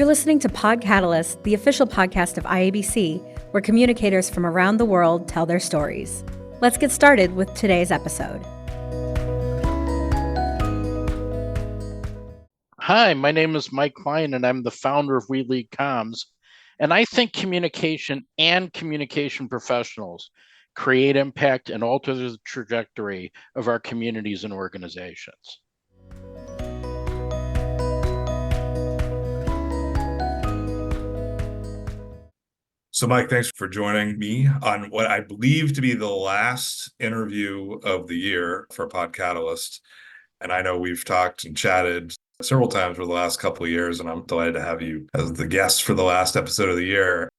listening to PodCatalyst, the official podcast of IABC, where communicators from around the world tell their stories. Let's get started with today's episode. Hi, my name is Mike Klein, and I'm the founder of We Lead Comms. And I think communication and communication professionals create impact and alter the trajectory of our communities and organizations. So, Mike, thanks for joining me on what I believe to be the last interview of the year for PodCatalyst. And I know we've talked and chatted several times for the last couple of years, and I'm delighted to have you as the guest for the last episode of the year.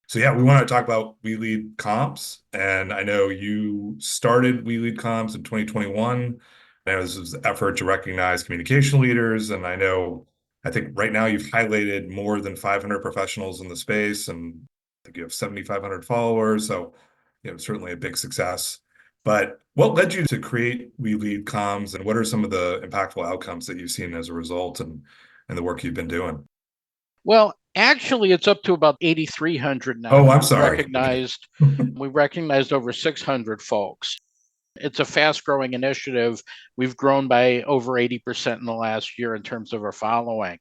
So, yeah, we want to talk about We Lead Comms. And I know you started We Lead Comms in 2021. I know this is an effort to recognize communication leaders. And I think right now you've highlighted more than 500 professionals in the space, and I think you have 7,500 followers. So, certainly a big success. But what led you to create We Lead Comms, and what are some of the impactful outcomes that you've seen as a result and the work you've been doing? Well, actually, it's up to about 8,300 now. Oh, I'm sorry. We recognized over 600 folks. It's a fast-growing initiative. We've grown by over 80% in the last year in terms of our following.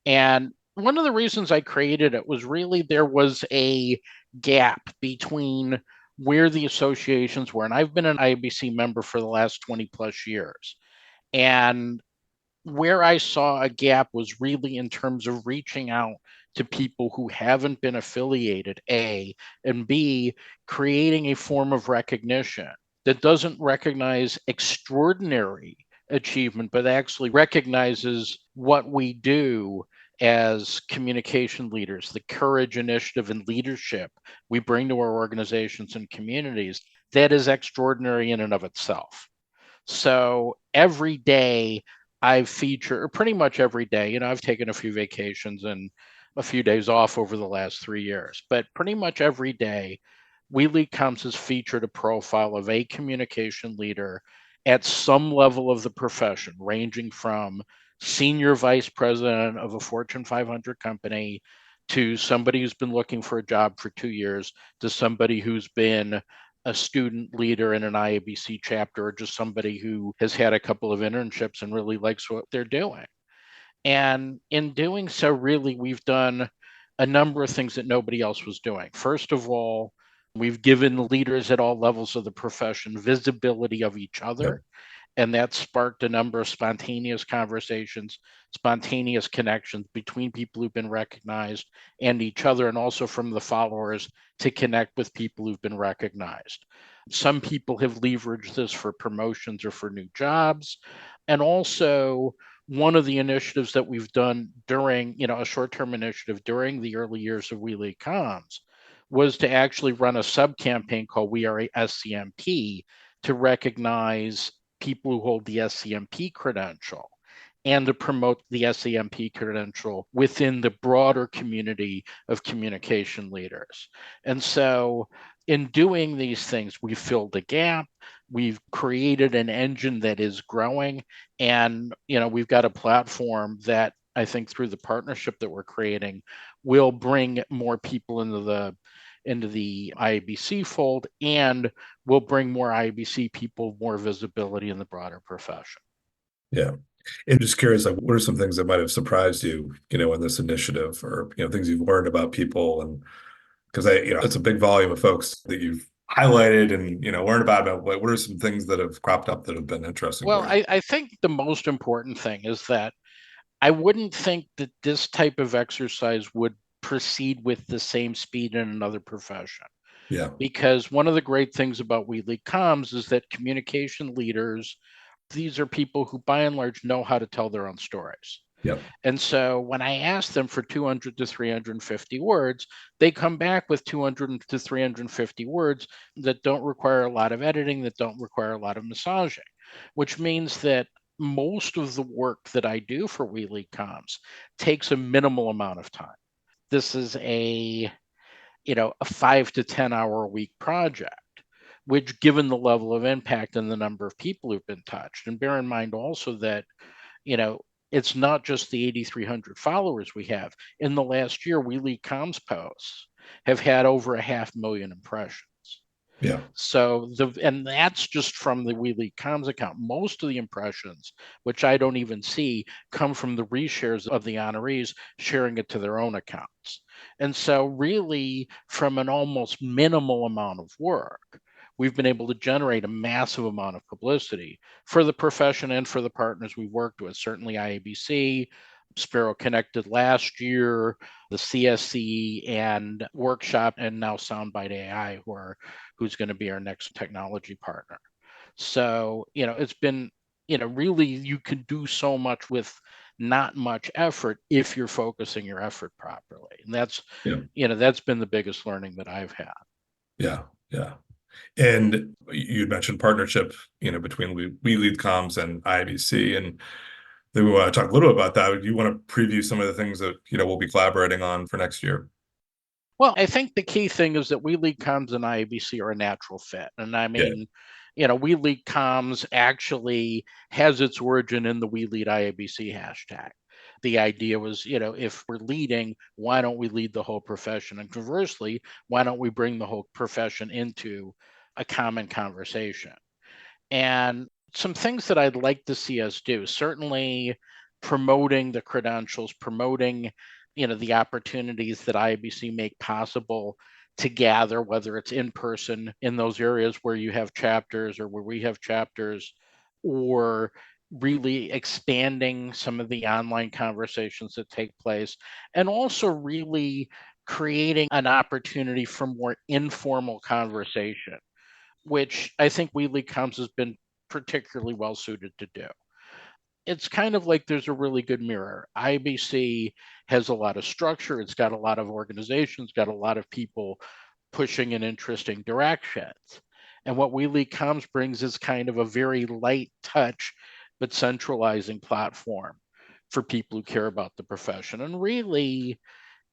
And one of the reasons I created it was really there was a gap between where the associations were. And I've been an IABC member for the last 20 plus years. And where I saw a gap was really in terms of reaching out to people who haven't been affiliated, A, and B, creating a form of recognition that doesn't recognize extraordinary achievement, but actually recognizes what we do as communication leaders, the courage, initiative, and leadership we bring to our organizations and communities. That is extraordinary in and of itself. So every day I feature, or pretty much every day, I've taken a few vacations and a few days off over the last 3 years, but pretty much every day, We Lead Comms has featured a profile of a communication leader at some level of the profession, ranging from senior vice president of a Fortune 500 company to somebody who's been looking for a job for 2 years to somebody who's been a student leader in an IABC chapter, or just somebody who has had a couple of internships and really likes what they're doing. And in doing so, really, we've done a number of things that nobody else was doing. First of all, we've given leaders at all levels of the profession visibility of each other. Yep. And that sparked a number of spontaneous conversations, spontaneous connections between people who've been recognized and each other, and also from the followers to connect with people who've been recognized. Some people have leveraged this for promotions or for new jobs. And also, one of the initiatives that we've done during, a short-term initiative during the early years of We Lead Comms was to actually run a sub-campaign called We Are a SCMP to recognize people who hold the SCMP credential and to promote the SCMP credential within the broader community of communication leaders. And so in doing these things, we filled a gap. We've created an engine that is growing, and we've got a platform that I think through the partnership that we're creating will bring more people into the IABC fold, and will bring more IABC people more visibility in the broader profession. Yeah. And just curious, what are some things that might have surprised you, in this initiative, or, things you've learned about people? And because it's a big volume of folks that you've highlighted and, learned about what are some things that have cropped up that have been interesting? Well, I think the most important thing is that I wouldn't think that this type of exercise would proceed with the same speed in another profession. Yeah. Because one of the great things about We Lead Comms is that communication leaders, these are people who by and large know how to tell their own stories. Yep. And so when I ask them for 200 to 350 words, they come back with 200 to 350 words that don't require a lot of editing, that don't require a lot of massaging, which means that most of the work that I do for We Lead Comms takes a minimal amount of time. This is a 5 to 10 hour a week project, which, given the level of impact and the number of people who've been touched, and bear in mind also that, It's not just the 8,300 followers we have. In the last year, We Lead Comms posts have had over 500,000 impressions. Yeah. So and that's just from the We Lead Comms account. Most of the impressions, which I don't even see, come from the reshares of the honorees sharing it to their own accounts. And so really, from an almost minimal amount of work, we've been able to generate a massive amount of publicity for the profession and for the partners we've worked with. Certainly IABC, Sparrow Connected last year, the CSC and Workshop, and now Soundbite AI, who's going to be our next technology partner. So, it's been, really you can do so much with not much effort if you're focusing your effort properly. And that's, that's been the biggest learning that I've had. Yeah. Yeah. And you mentioned partnership, between We Lead Comms and IABC, and then we want to talk a little bit about that. Do you want to preview some of the things that, we'll be collaborating on for next year? Well, I think the key thing is that We Lead Comms and IABC are a natural fit. And I mean, We Lead Comms actually has its origin in the We Lead IABC hashtag. The idea was, if we're leading, why don't we lead the whole profession? And conversely, why don't we bring the whole profession into a common conversation? And some things that I'd like to see us do, certainly promoting the credentials, promoting, the opportunities that IABC make possible to gather, whether it's in person in those areas where you have chapters or where we have chapters, or really expanding some of the online conversations that take place, and also really creating an opportunity for more informal conversation, which I think We Lead Comms has been particularly well suited to do. It's kind of like there's a really good mirror. IBC has a lot of structure. It's got a lot of organizations, got a lot of people pushing in interesting directions. And what We Lead Comms brings is kind of a very light touch, but centralizing platform for people who care about the profession. And really,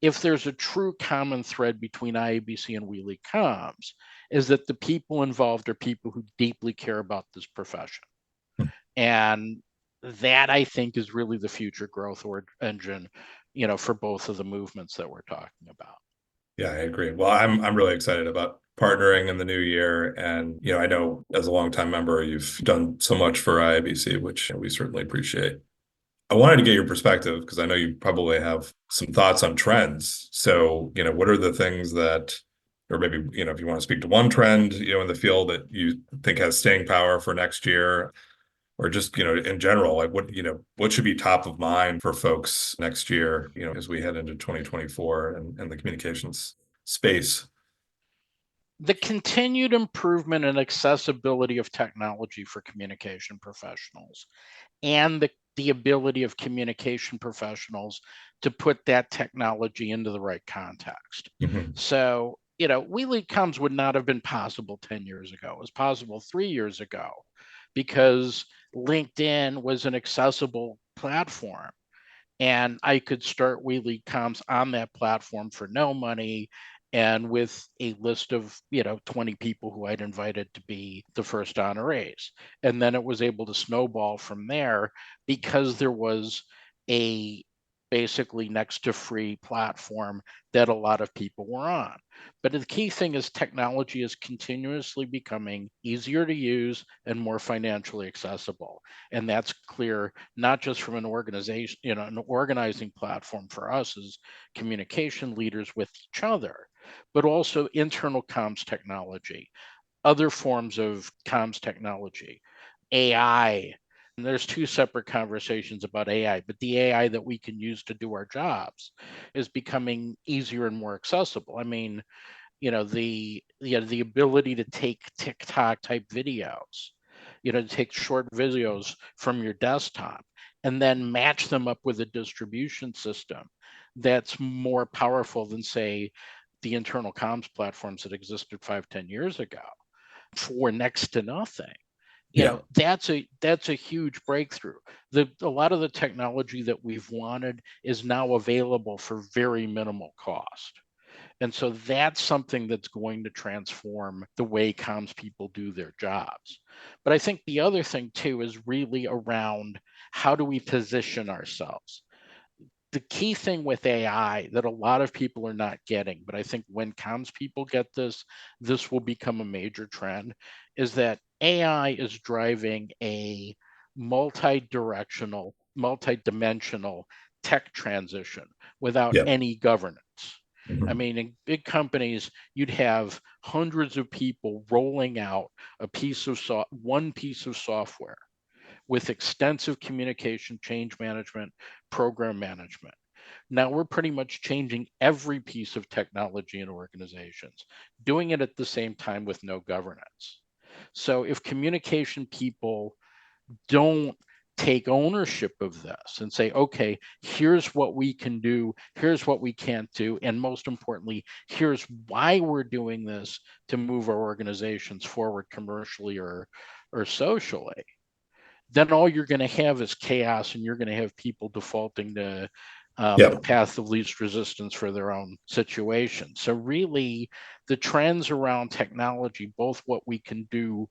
if there's a true common thread between IABC and We Lead Comms, is that the people involved are people who deeply care about this profession. And that, I think, is really the future growth engine, for both of the movements that we're talking about. Yeah, I agree. Well, I'm really excited about partnering in the new year. And, I know as a longtime member, you've done so much for IABC, which we certainly appreciate. I wanted to get your perspective because I know you probably have some thoughts on trends. So, what are the things that, or maybe, if you want to speak to one trend, in the field that you think has staying power for next year, or just, in general, like what should be top of mind for folks next year, as we head into 2024 and the communications space? The continued improvement and accessibility of technology for communication professionals, and the ability of communication professionals to put that technology into the right context. So, We Lead Comms would not have been possible 10 years ago. It was possible 3 years ago because LinkedIn was an accessible platform. And I could start We Lead Comms on that platform for no money and with a list of 20 people who I'd invited to be the first honorees. And then it was able to snowball from there because there was a basically next to free platform that a lot of people were on. But the key thing is technology is continuously becoming easier to use and more financially accessible. And that's clear, not just from an organization, an organizing platform for us as communication leaders with each other, but also internal comms technology, other forms of comms technology, AI. And there's two separate conversations about AI, but the AI that we can use to do our jobs is becoming easier and more accessible. I mean, the ability to take TikTok type videos, to take short videos from your desktop and then match them up with a distribution system that's more powerful than, say, the internal comms platforms that existed 5-10 years ago for next to nothing. That's a huge breakthrough. A lot of the technology that we've wanted is now available for very minimal cost. And so that's something that's going to transform the way comms people do their jobs. But I think the other thing too is really around how do we position ourselves? The key thing with AI that a lot of people are not getting, but I think when comms people get this, this will become a major trend, is that AI is driving a multi-directional, multi-dimensional tech transition without Yeah. any governance. I Mhm. mean, in big companies, you'd have hundreds of people rolling out one piece of software with extensive communication, change management, program management. Now we're pretty much changing every piece of technology in organizations, doing it at the same time with no governance. So if communication people don't take ownership of this and say, okay, here's what we can do, here's what we can't do, and most importantly, here's why we're doing this to move our organizations forward commercially or socially, then all you're going to have is chaos, and you're going to have people defaulting to the Yeah. path of least resistance for their own situation. So really, the trends around technology, both what we can do,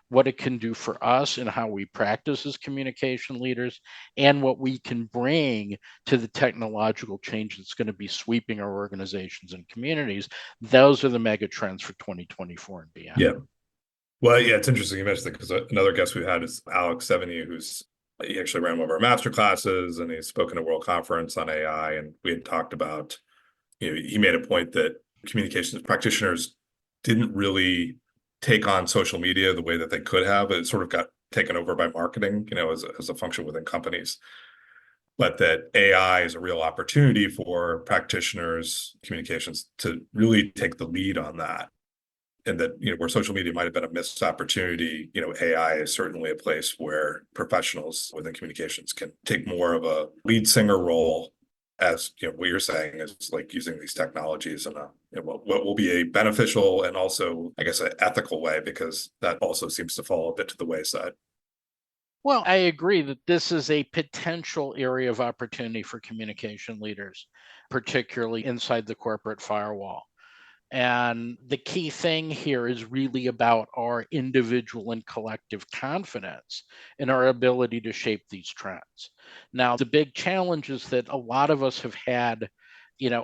what it can do for us and how we practice as communication leaders, and what we can bring to the technological change that's going to be sweeping our organizations and communities, those are the mega trends for 2024 and beyond. Yeah. Well, yeah, it's interesting you mentioned that because another guest we had is Alex Sevigny, he actually ran one of our master classes and he's spoken at a World Conference on AI. And we had talked about, he made a point that communications practitioners didn't really take on social media the way that they could have. It sort of got taken over by marketing, as a function within companies. But that AI is a real opportunity for practitioners, communications to really take the lead on that. And that, where social media might have been a missed opportunity, AI is certainly a place where professionals within communications can take more of a lead singer role, as what you're saying is like using these technologies in what will be a beneficial and also, I guess, an ethical way, because that also seems to fall a bit to the wayside. Well, I agree that this is a potential area of opportunity for communication leaders, particularly inside the corporate firewall. And the key thing here is really about our individual and collective confidence in our ability to shape these trends. Now, the big challenge is that a lot of us have had,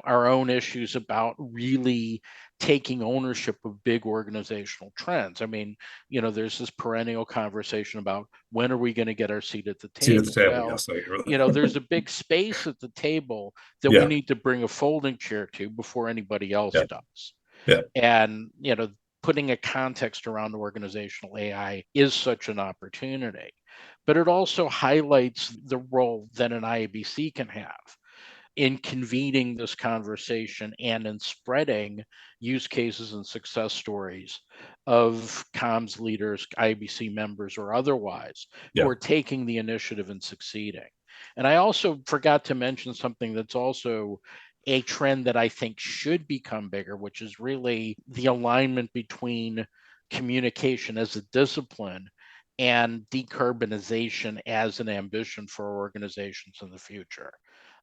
our own issues about really taking ownership of big organizational trends. I mean, there's this perennial conversation about when are we going to get our seat at the Seat at the table? table, Well, yes, I agree. there's a big space at the table that we Yeah, need to bring a folding chair to before anybody else yeah, does. yeah, And, putting a context around organizational AI is such an opportunity. But it also highlights the role that an IABC can have in convening this conversation and in spreading use cases and success stories of comms leaders, IBC members, or otherwise, who yeah, are taking the initiative and succeeding. And I also forgot to mention something that's also a trend that I think should become bigger, which is really the alignment between communication as a discipline and decarbonization as an ambition for organizations in the future.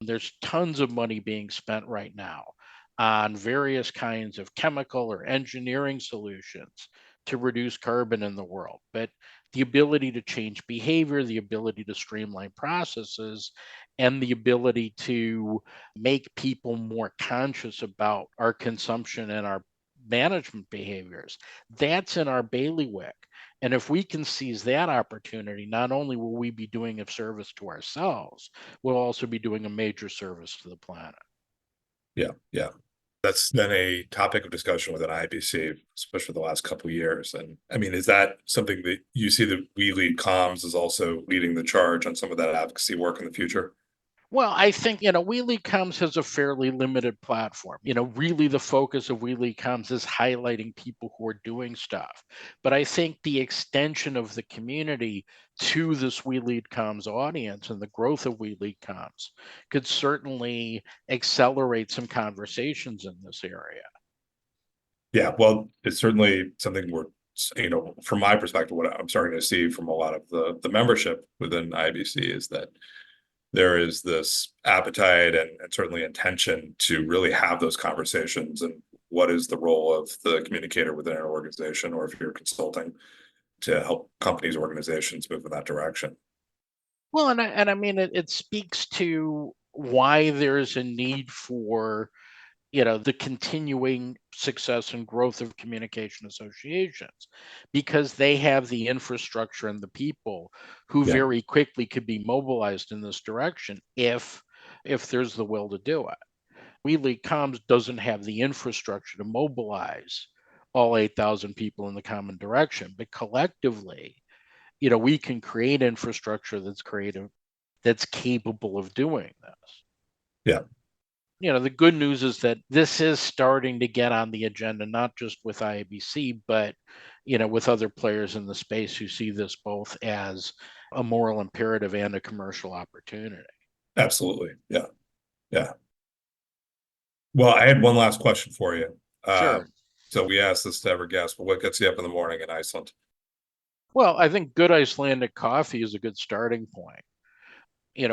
There's tons of money being spent right now on various kinds of chemical or engineering solutions to reduce carbon in the world. But the ability to change behavior, the ability to streamline processes, and the ability to make people more conscious about our consumption and our management behaviors, that's in our bailiwick. And if we can seize that opportunity, not only will we be doing a service to ourselves, we'll also be doing a major service to the planet. yeah, yeah. That's been a topic of discussion within IABC, especially the last couple of years. And I mean, is that something that you see that We Lead Comms is also leading the charge on some of that advocacy work in the future? Well, I think, WeLead Comms has a fairly limited platform. Really the focus of WeLead Comms is highlighting people who are doing stuff. But I think the extension of the community to this WeLead Comms audience and the growth of WeLead Comms could certainly accelerate some conversations in this area. Yeah, well, it's certainly something from my perspective, what I'm starting to see from a lot of the membership within IABC is that there is this appetite and certainly intention to really have those conversations. And what is the role of the communicator within an organization, or if you're consulting, to help companies, organizations move in that direction? Well, and I mean, it speaks to why there's a need for, the continuing success and growth of communication associations, because they have the infrastructure and the people who Yeah. very quickly could be mobilized in this direction if there's the will to do it. League Comms doesn't have the infrastructure to mobilize all 8,000 people in the common direction, but collectively, we can create infrastructure that's creative, that's capable of doing this. Yeah. The good news is that this is starting to get on the agenda, not just with IABC, but, with other players in the space who see this both as a moral imperative and a commercial opportunity. Absolutely. Yeah. Yeah. Well, I had one last question for you. Sure. So we asked this to every guest, but what gets you up in the morning in Iceland? Well, I think good Icelandic coffee is a good starting point.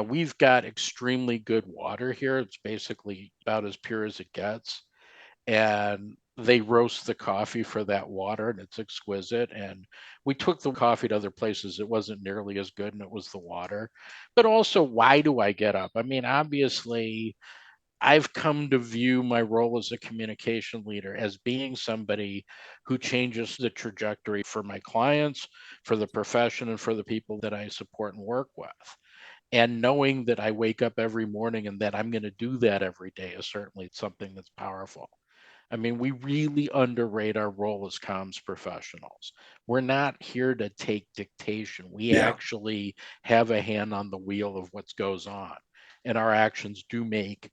We've got extremely good water here. It's basically about as pure as it gets. And they roast the coffee for that water, and it's exquisite. And we took the coffee to other places. It wasn't nearly as good, and it was the water. But also, why do I get up? I mean, obviously, I've come to view my role as a communication leader as being somebody who changes the trajectory for my clients, for the profession, and for the people that I support and work with. And knowing that I wake up every morning and that I'm going to do that every day is certainly something that's powerful. I mean, we really underrate our role as comms professionals. We're not here to take dictation. We actually have a hand on the wheel of what goes on. And our actions do make,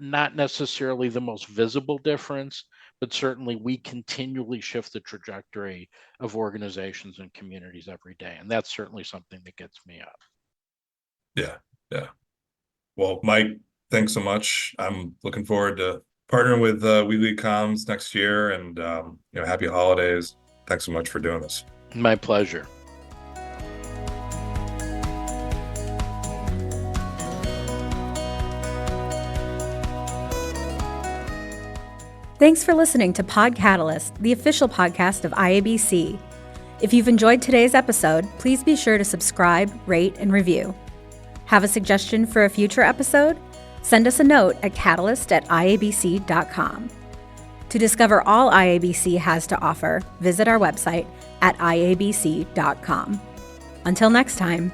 not necessarily the most visible difference, but certainly we continually shift the trajectory of organizations and communities every day. And that's certainly something that gets me up. Yeah. Yeah. Well, Mike, thanks so much. I'm looking forward to partnering with League Comms next year, and happy holidays. Thanks so much for doing this. My pleasure. Thanks for listening to PodCatalyst, the official podcast of IABC. If you've enjoyed today's episode, please be sure to subscribe, rate, and review. Have a suggestion for a future episode? Send us a note at catalyst@iabc.com. To discover all IABC has to offer, visit our website at iabc.com. Until next time.